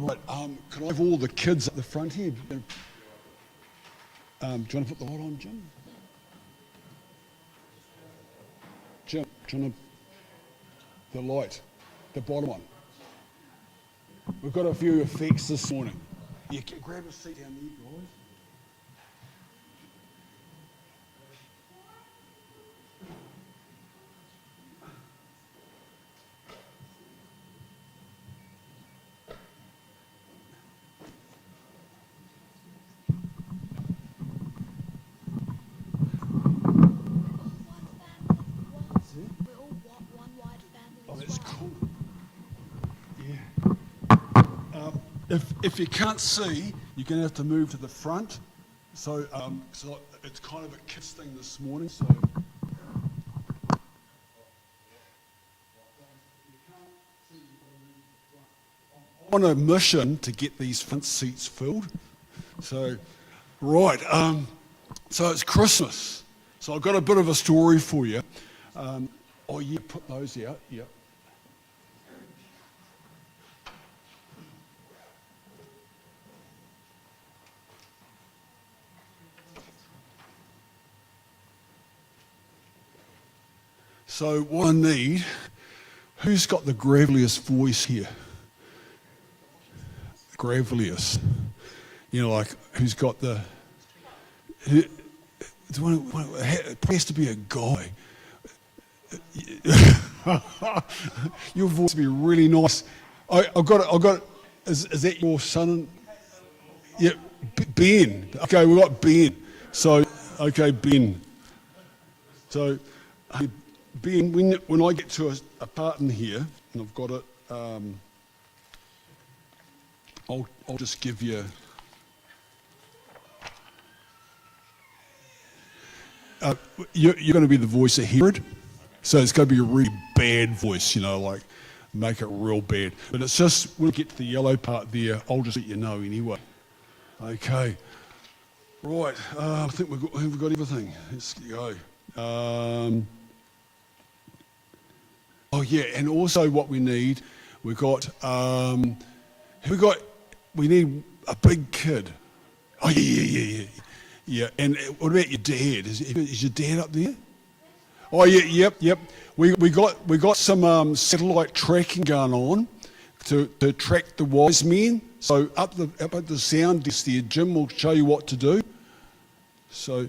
Right, could I have all the kids at the front here? Do you want to put the light on, Jim? Jim, do you want the light, the bottom one? We've got a few effects this morning. Yeah, grab a seat down there, guys. If you can't see, you're going to have to move to the front. So it's kind of a kids thing this morning. So I'm on a mission to get these front seats filled. So, right. So it's Christmas. So I've got a bit of a story for you. Oh yeah, put those out. Yeah. So what I need, who's got the graveliest voice here? Graveliest. You know, like, who's got the... it has to be a guy. Your voice would be really nice. I've got it. Is that your son? Yeah, Ben. Okay, we've got Ben. So, okay, Ben. So... Ben, when I get to a part in here, and I've got it, I'll just give you. You're going to be the voice of Herod, so it's going to be a really bad voice, you know, like make it real bad. But it's just when we get to the yellow part there, I'll just let you know anyway. Okay, right. I think we've got everything. Let's go. Oh yeah, and also what we need, we need a big kid. Oh yeah. And what about your dad? Is your dad up there? Oh yeah, yep. We got some satellite tracking going on to track the wise men. So up at the sound desk there, Jim will show you what to do. So.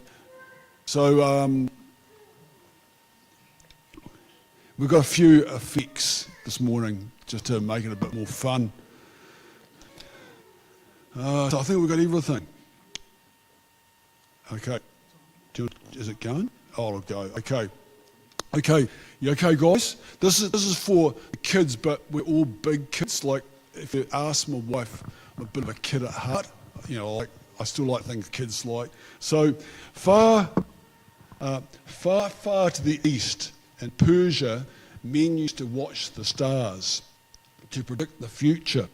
We've got a few effects this morning just to make it a bit more fun. So I think we've got everything. Okay. Is it going? Oh, it'll go. Okay. You okay, guys? This is for the kids, but we're all big kids. Like, if you ask my wife, I'm a bit of a kid at heart. You know, like, I still like things kids like. So, far to the east, in Persia, men used to watch the stars to predict the future.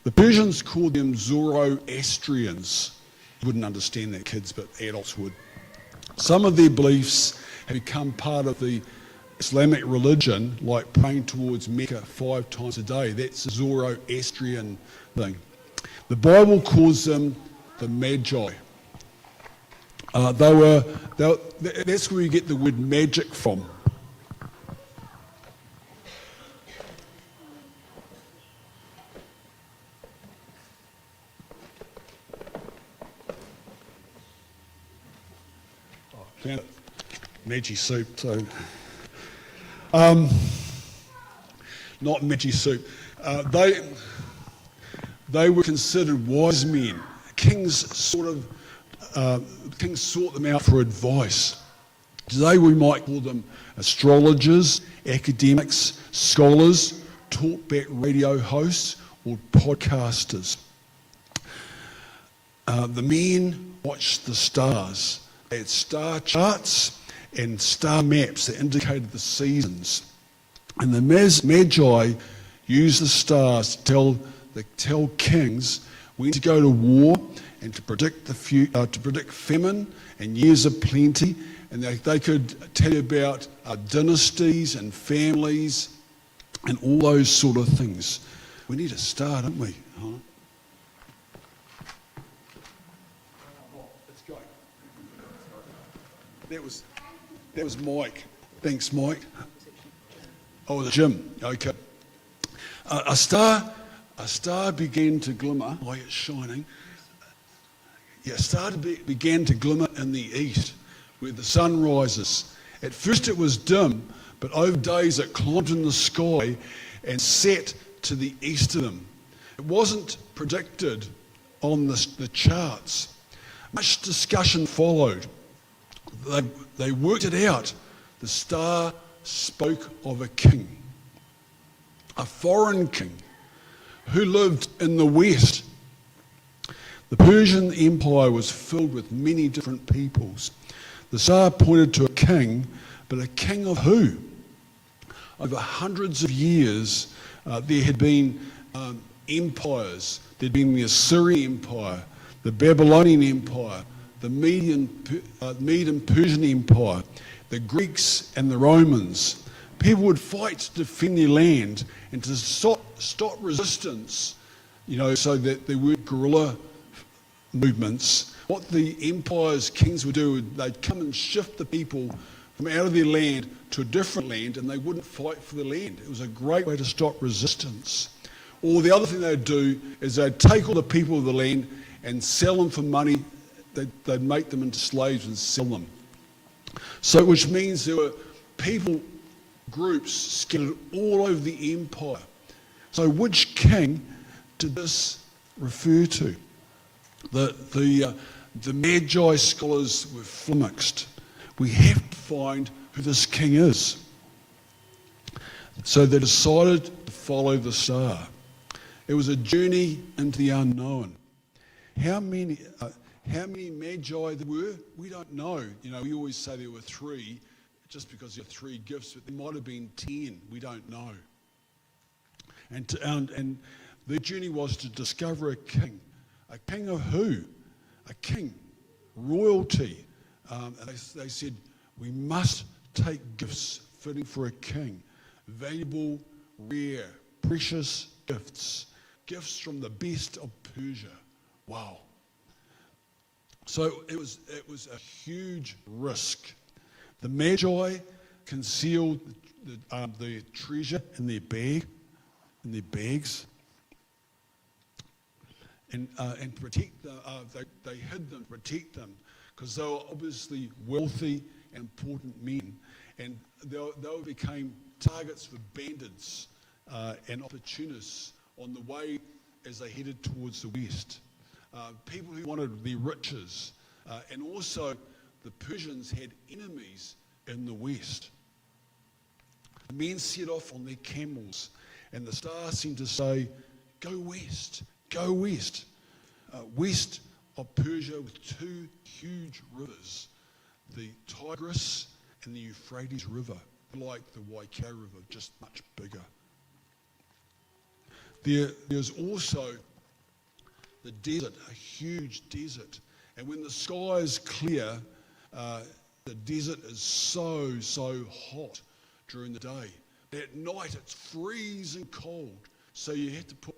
The Persians called them Zoroastrians. You wouldn't understand that, kids, but adults would. Some of their beliefs have become part of the Islamic religion, like praying towards Mecca 5 times a day. That's a Zoroastrian thing. The Bible calls them the Magi. That's where you get the word magic from. Found it. Maggi soup, so not Maggi soup. They were considered wise men. Kings sought them out for advice. Today we might call them astrologers, academics, scholars, talkback radio hosts, or podcasters. The men watched the stars. They had star charts and star maps that indicated the seasons. And the Magi used the stars to tell kings when to go to war and to predict to predict famine and years of plenty. And they could tell you about dynasties and families and all those sort of things. We need a star, don't we? That was Mike. Thanks, Mike. Oh, the Jim. Okay. A star began to glimmer. Why it's shining. Yeah, a star began to glimmer in the east, where the sun rises. At first it was dim, but over days it climbed in the sky and set to the east of them. It wasn't predicted on the charts. Much discussion followed. They worked it out. The star spoke of a king, a foreign king, who lived in the west. The Persian Empire was filled with many different peoples. The star pointed to a king, but a king of who? Over hundreds of years, there had been empires. There'd been the Assyrian Empire, the Babylonian Empire, the Median Persian Empire, the Greeks and the Romans. People would fight to defend their land and to stop resistance, so that there weren't guerrilla movements. What the empire's kings would do, they'd come and shift the people from out of their land to a different land, and they wouldn't fight for the land. It was a great way to stop resistance. Or the other thing they'd do is they'd take all the people of the land and sell them for money. They'd make them into slaves and sell them. So, which means there were people groups scattered all over the empire. So which king did this refer to? The Magi scholars were flummoxed. We have to find who this king is. So they decided to follow the star. It was a journey into the unknown. How many Magi there were? We don't know. We always say there were 3, just because there are 3 gifts, but there might have been 10. We don't know. And their journey was to discover a king. A king of who? A king, royalty. And they said, we must take gifts fitting for a king. Valuable, rare, precious gifts. Gifts from the best of Persia. Wow. So it was a huge risk. The Magi concealed the treasure in their bags, and protect them. They hid them, protect them, because they were obviously wealthy and important men, and they became targets for bandits and opportunists on the way as they headed towards the west. People who wanted their riches, and also the Persians had enemies in the west. The men set off on their camels, and the star seemed to say, go west, go west. West of Persia with 2 huge rivers, the Tigris and the Euphrates River, like the Waikato River, just much bigger. There's also the desert, a huge desert. And when the sky is clear, the desert is so hot during the day. At night it's freezing cold, so you have to put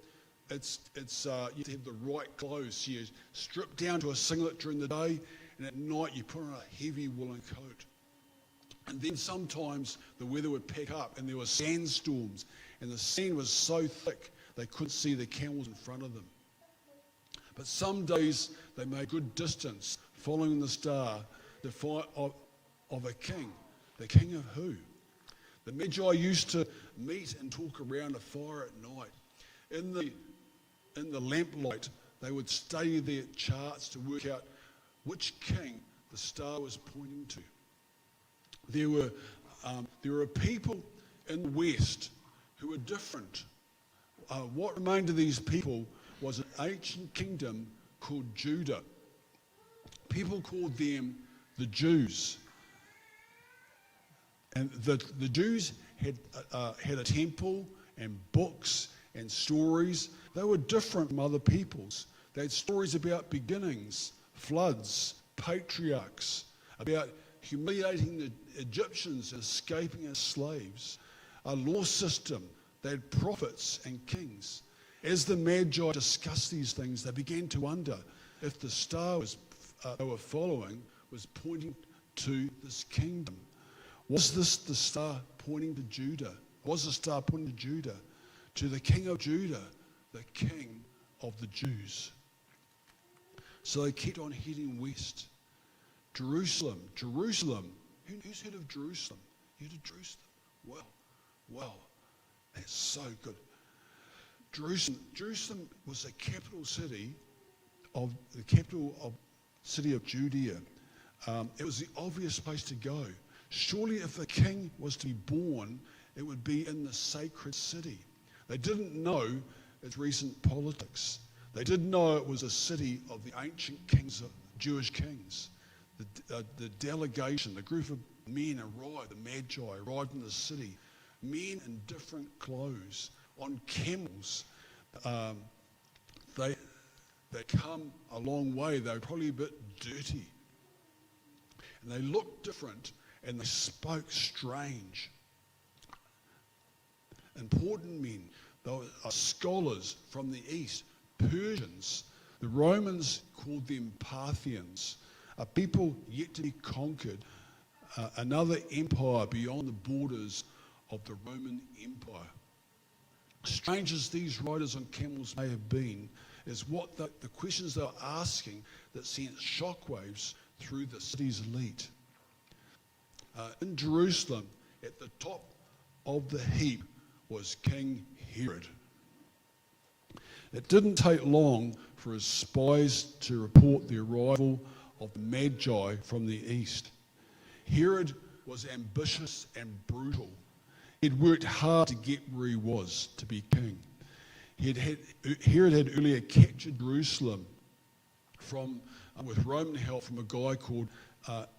you have to have the right clothes. So you strip down to a singlet during the day, and at night you put on a heavy woolen coat. And then sometimes the weather would pick up, and there were sandstorms, and the sand was so thick they couldn't see the camels in front of them. But some days they made good distance following the star to find of a king. The king of who? The Magi used to meet and talk around a fire at night. In the lamplight, they would study their charts to work out which king the star was pointing to. There were people in the west who were different. What remained of these people was an ancient kingdom called Judah. People called them the Jews. And the Jews had a temple and books and stories. They were different from other peoples. They had stories about beginnings, floods, patriarchs, about humiliating the Egyptians and escaping as slaves, a law system. They had prophets and kings. As the Magi discussed these things, they began to wonder if the star they were following was pointing to this kingdom. Was this the star pointing to Judah? Was the star pointing to Judah? To the king of Judah, the king of the Jews. So they kept on heading west. Jerusalem. Who's heard of Jerusalem? You heard of Jerusalem? Well, that's so good. Jerusalem was the capital city of Judea. It was the obvious place to go. Surely if the king was to be born, it would be in the sacred city. They didn't know its recent politics. They didn't know it was a city of the ancient kings, Jewish kings. The delegation, the group of men arrived, the Magi arrived in the city. Men in different clothes, on camels. They come a long way. They were probably a bit dirty. And they looked different, and they spoke strange. Important men, they were scholars from the east, Persians. The Romans called them Parthians, a people yet to be conquered, another empire beyond the borders of the Roman Empire. Strange as these riders on camels may have been, is what the questions they were asking that sent shockwaves through the city's elite. In Jerusalem, at the top of the heap, was King Herod. It didn't take long for his spies to report the arrival of the Magi from the east. Herod was ambitious and brutal. He'd worked hard to get where he was, to be king. Herod had earlier captured Jerusalem with Roman help from a guy called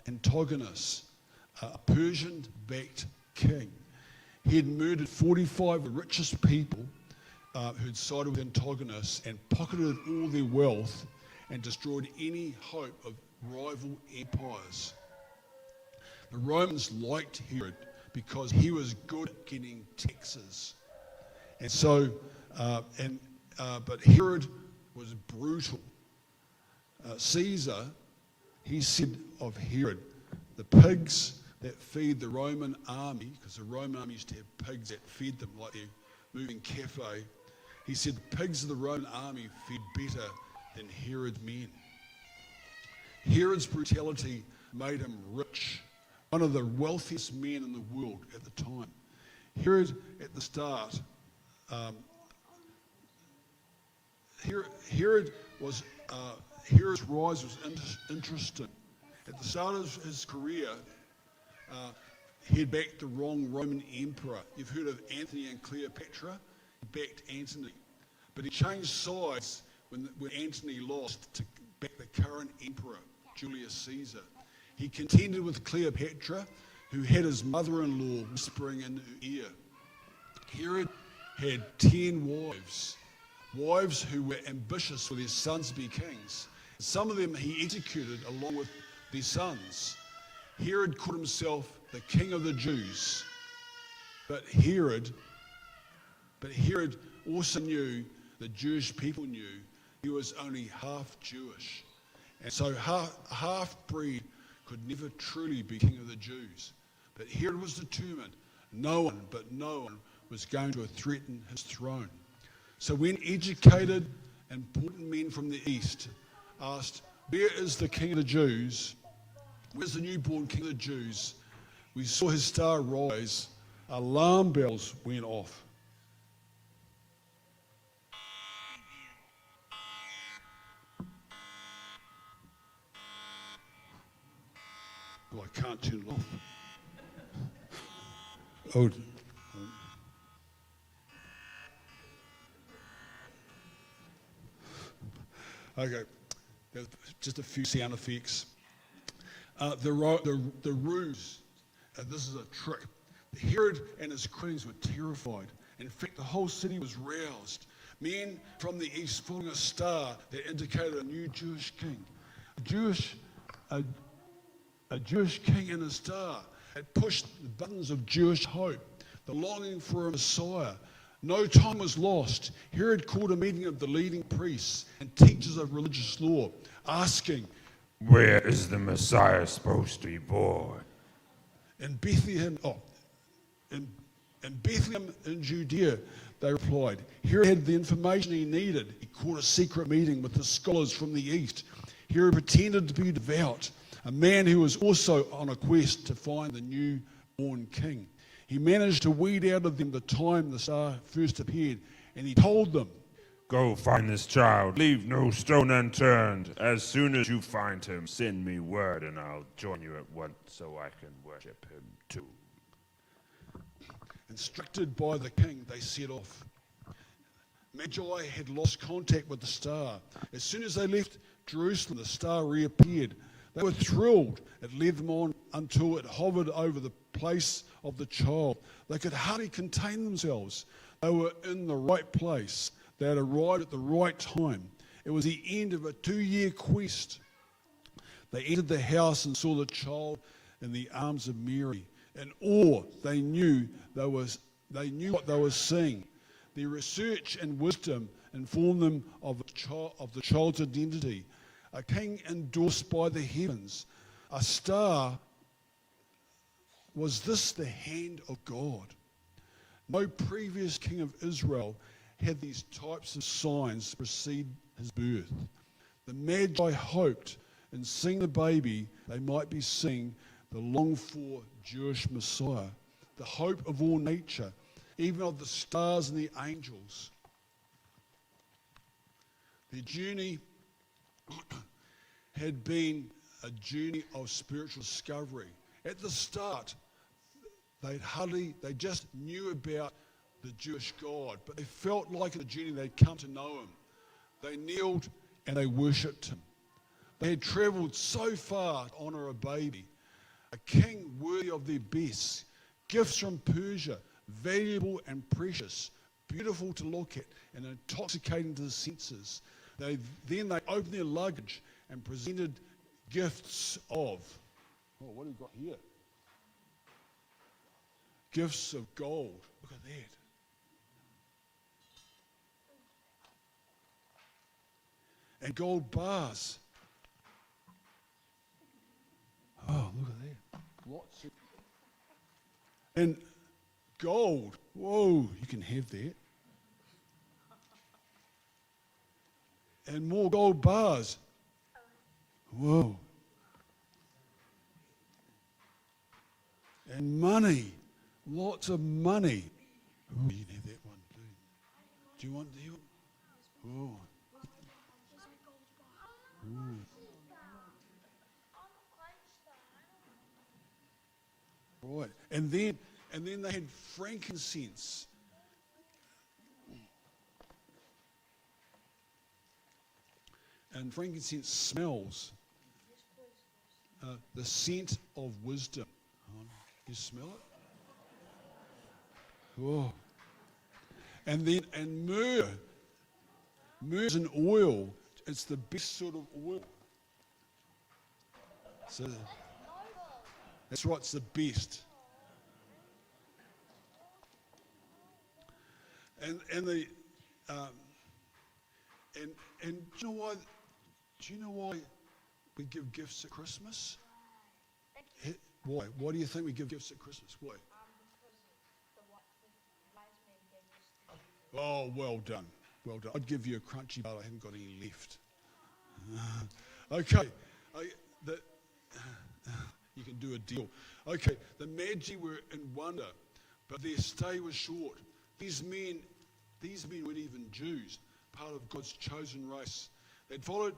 Antigonus, a Persian-backed king. He had murdered 45 of the richest people who'd sided with Antigonus and pocketed all their wealth and destroyed any hope of rival empires. The Romans liked Herod because he was good at getting taxes. And so, but Herod was brutal. Caesar, he said of Herod, the pigs that feed the Roman army, because the Roman army used to have pigs that fed them like their moving cafe. He said the pigs of the Roman army fed better than Herod's men. Herod's brutality made him rich, one of the wealthiest men in the world at the time. Herod, at the start, Herod's rise was interesting. At the start of his career, he had backed the wrong Roman emperor. You've heard of Antony and Cleopatra? He backed Antony. But he changed sides when Antony lost to back the current emperor, Julius Caesar. He contended with Cleopatra, who had his mother-in-law whispering in her ear. Herod had 10 wives who were ambitious for their sons to be kings. Some of them he executed along with their sons. Herod called himself the king of the Jews. But Herod also knew, the Jewish people knew, he was only half Jewish. And so a half-breed could never truly be king of the Jews. But Herod was determined. No one was going to threaten his throne. So when educated, important men from the east asked, "Where is the king of the Jews? Where's the newborn king of the Jews?" We saw his star rise. Alarm bells went off. Well, I can't turn it off. Oh. Okay, there's just a few sound effects. The ruse, this is a trick. Herod and his queens were terrified. In fact, the whole city was roused. Men from the east following a star that indicated a new Jewish king. A Jewish king and a star. It pushed the buttons of Jewish hope, the longing for a Messiah. No time was lost. Herod called a meeting of the leading priests and teachers of religious law, asking, Where is the Messiah supposed to be born? In Bethlehem, in Bethlehem in Judea, they replied. Herod had the information he needed. He called a secret meeting with the scholars from the east. Herod pretended to be devout, a man who was also on a quest to find the newborn king. He managed to weed out of them the time the star first appeared, and he told them, Go find this child. Leave no stone unturned. As soon as you find him, send me word and I'll join you at once so I can worship him too. Instructed by the king, they set off. Magi had lost contact with the star. As soon as they left Jerusalem, the star reappeared. They were thrilled. It led them on until it hovered over the place of the child. They could hardly contain themselves. They were in the right place. They had arrived at the right time. It was the end of a 2-year quest. They entered the house and saw the child in the arms of Mary. In awe, they knew what they were seeing. Their research and wisdom informed them of the child's identity. A king endorsed by the heavens. A star. Was this the hand of God? No previous king of Israel had these types of signs precede his birth. The Magi hoped in seeing the baby they might be seeing the longed-for Jewish Messiah, the hope of all nature, even of the stars and the angels. Their journey had been a journey of spiritual discovery. At the start, they just knew about the Jewish God, but they felt like in the journey they'd come to know him. They kneeled and they worshipped him. They had travelled so far to honour a baby, a king worthy of their best, gifts from Persia, valuable and precious, beautiful to look at and intoxicating to the senses. Then they opened their luggage and presented gifts of, what have we got here? Gifts of gold. Look at that. And gold bars. Oh, look at that. Lots of. And gold. Whoa, you can have that. And more gold bars. Whoa. And money. Lots of money. Oh, you can have that one too. Do you want that one? Oh. Right, and then they had frankincense. And frankincense smells the scent of wisdom. You smell it? Oh. And myrrh. Myrrh's an oil. It's the best sort of oil. So that's right, it's the best. And do you know why we give gifts at Christmas? Why? Why do you think we give gifts at Christmas? Why? Oh, well done. Well done. I'd give you a crunchy, but I haven't got any left. Okay. You can do a deal. Okay, the Magi were in wonder, but their stay was short. These men weren't even Jews, part of God's chosen race. Had followed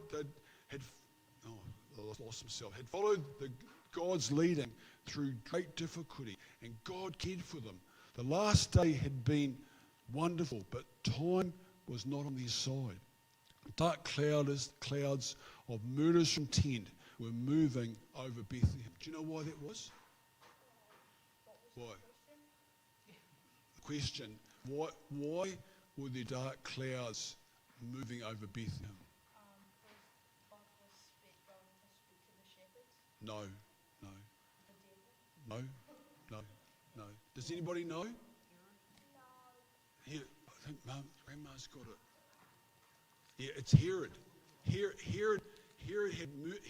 God's leading through great difficulty, and God cared for them. The last day had been wonderful, but time was not on their side. Dark clouds of murderous intent were moving over Bethlehem. Do you know why that was? Why? The question, why were there dark clouds moving over Bethlehem? No. Does anybody know? Here, I think Grandma's got it. Yeah, it's Herod.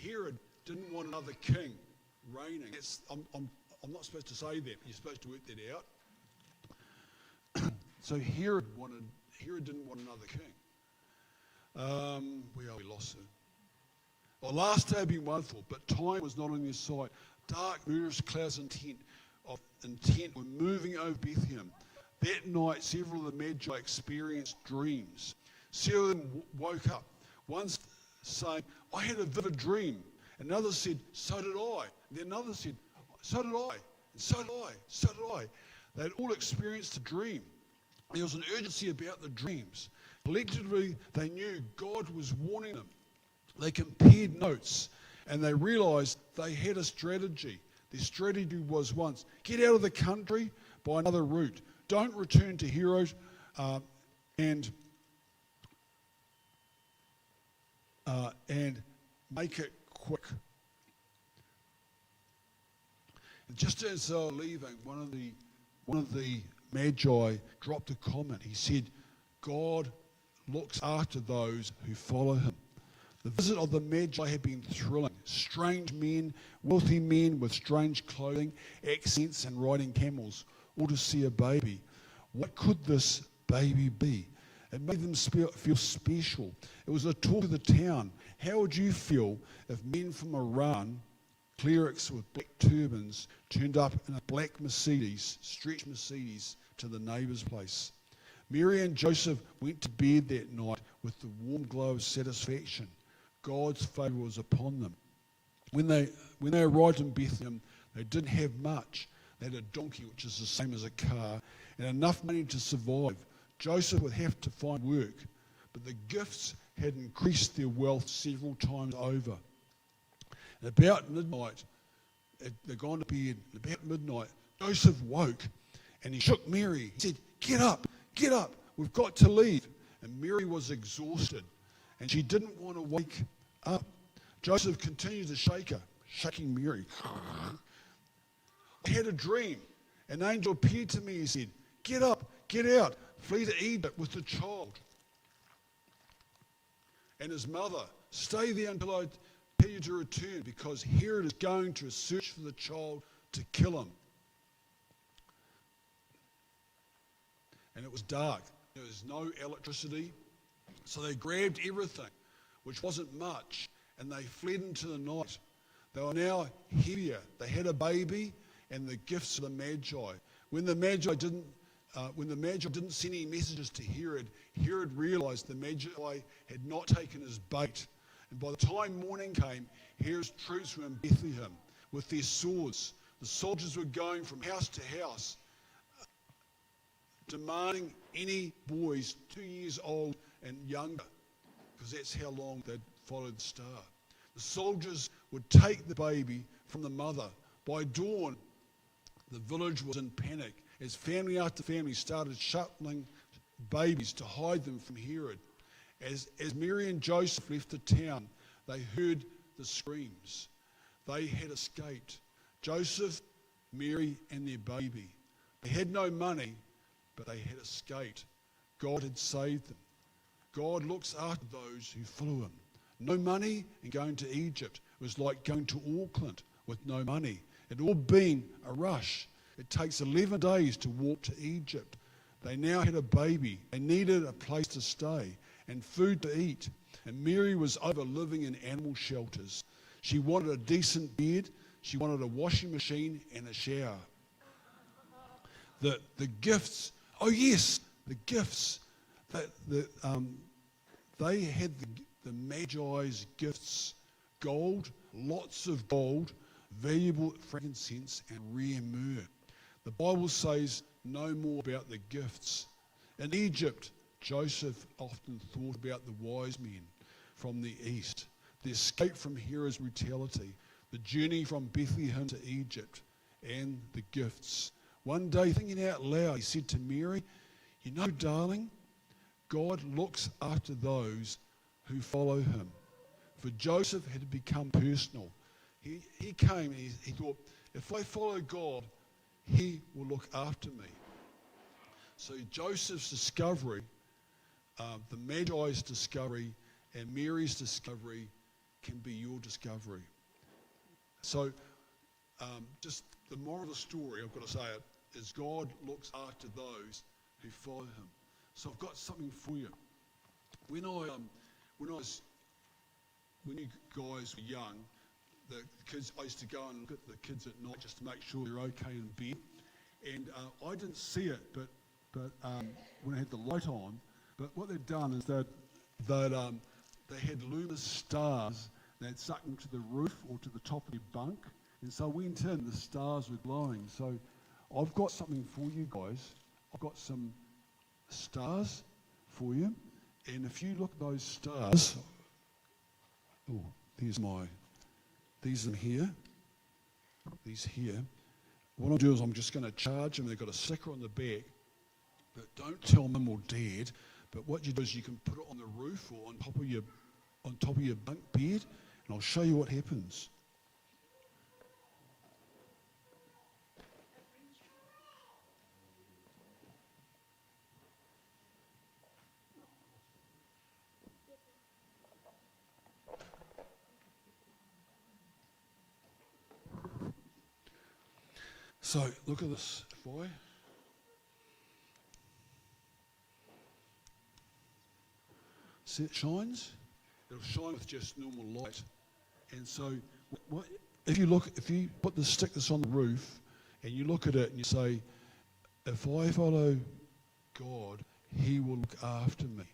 Herod didn't want another king reigning. I'm not supposed to say that. You're supposed to work that out. So Herod didn't want another king. We lost it. The last day had been wonderful, but time was not on their side. Dark, murderous clouds of intent were moving over Bethlehem. That night, several of the Magi experienced dreams. Several of them woke up. One saying, I had a vivid dream. Another said, so did I. And then another said, so did I. And so did I. So did I. They had all experienced a dream. There was an urgency about the dreams. Collectively, they knew God was warning them. They compared notes and they realized they had a strategy. Their strategy was once, get out of the country by another route. Don't return to Herod and make it quick. And just as they were leaving, one of the Magi dropped a comment. He said, God looks after those who follow him. The visit of the Magi had been thrilling. Strange men, wealthy men with strange clothing, accents and riding camels, all to see a baby. What could this baby be? It made them feel special. It was the talk of the town. How would you feel if men from Iran, clerics with black turbans, turned up in a black Mercedes, stretch Mercedes, to the neighbour's place? Mary and Joseph went to bed that night with the warm glow of satisfaction. God's favour was upon them. When they arrived in Bethlehem, they didn't have much. They had a donkey, which is the same as a car, and enough money to survive. Joseph would have to find work, but the gifts had increased their wealth several times over. And about midnight, they'd gone to bed. About midnight, Joseph woke, and he shook Mary. He said, get up, we've got to leave. And Mary was exhausted, and she didn't want to wake up. Joseph continued to shake her, shaking Mary. I had a dream. An angel appeared to me, he said, get up, get out, flee to Egypt with the child. And his mother, stay there until I tell you to return, because Herod is going to search for the child to kill him. And it was dark. There was no electricity. So they grabbed everything, which wasn't much, and they fled into the night. They were now heavier. They had a baby and the gifts of the Magi. When the Magi didn't send any messages to Herod, Herod realized the Magi had not taken his bait. And by the time morning came, Herod's troops were in Bethlehem with their swords. The soldiers were going from house to house, demanding any boys 2 years old and younger, because that's how long they'd followed the star. The soldiers would take the baby from the mother. By dawn, the village was in panic as family after family started shuttling babies to hide them from Herod. As Mary and Joseph left the town, they heard the screams. They had escaped. Joseph, Mary, and their baby. They had no money, but they had escaped. God had saved them. God looks after those who follow him. No money and going to Egypt was like going to Auckland with no money. It had all been a rush. It takes 11 days to walk to Egypt. They now had a baby. They needed a place to stay and food to eat. And Mary was over living in animal shelters. She wanted a decent bed. She wanted a washing machine and a shower. The gifts, oh yes, the gifts. They had the Magi's gifts, gold, lots of gold, valuable frankincense, and rare myrrh. The Bible says no more about the gifts. In Egypt, Joseph often thought about the wise men from the east, the escape from Herod's brutality, the journey from Bethlehem to Egypt, and the gifts. One day, thinking out loud, he said to Mary, you know, darling, God looks after those who follow him. For Joseph had become personal. He came and he thought, if I follow God, he will look after me. So Joseph's discovery, the Magi's discovery, and Mary's discovery can be your discovery. So, just the moral of the story, I've got to say it, is God looks after those who follow him. So I've got something for you. When you guys were young, the kids, I used to go and look at the kids at night just to make sure they're okay in bed. And I didn't see it, but when I had the light on, but what they'd done is they had luminous stars they'd stuck them to the roof or to the top of your bunk. And so I went in, the stars were glowing. So I've got something for you guys. I've got some stars for you. And if you look at those stars, oh, these in here, these here. What I'll do is I'm just going to charge them. They've got a sticker on the back, but don't tell mum or dad. But what you do is you can put it on the roof or on top of your bunk bed, and I'll show you what happens. So look at this. See it shines? It'll shine with just normal light. And so if you put this on the roof and you look at it and you say, if I follow God, he will look after me.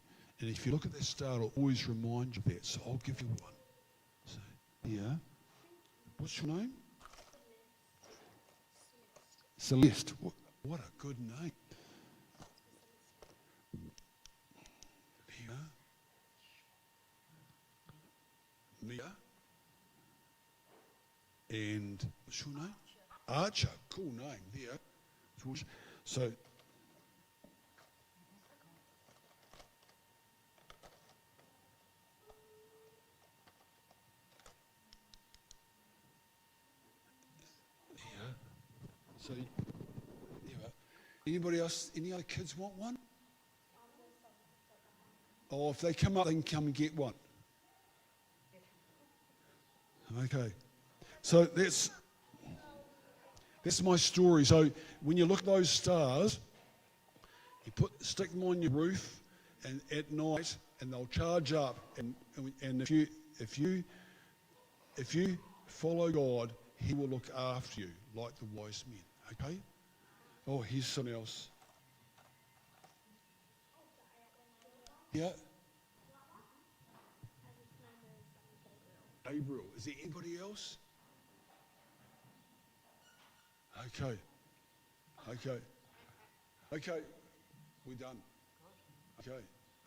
And if you look at that star, it'll always remind you of that. So I'll give you one. So, yeah. What's your name? Celeste. What a good name. Here. Mia. And what's your name? Archer. Cool name there. So So, anybody else, any other kids want one? Oh, if they come up, they can come and get one. Okay. So that's my story. So when you look at those stars, you stick them on your roof and at night, and they'll charge up. And if you follow God, he will look after you like the wise men. Okay? Oh, here's something else. Yeah? Gabriel. Is there anybody else? Okay. Okay. Okay. We're done. Okay.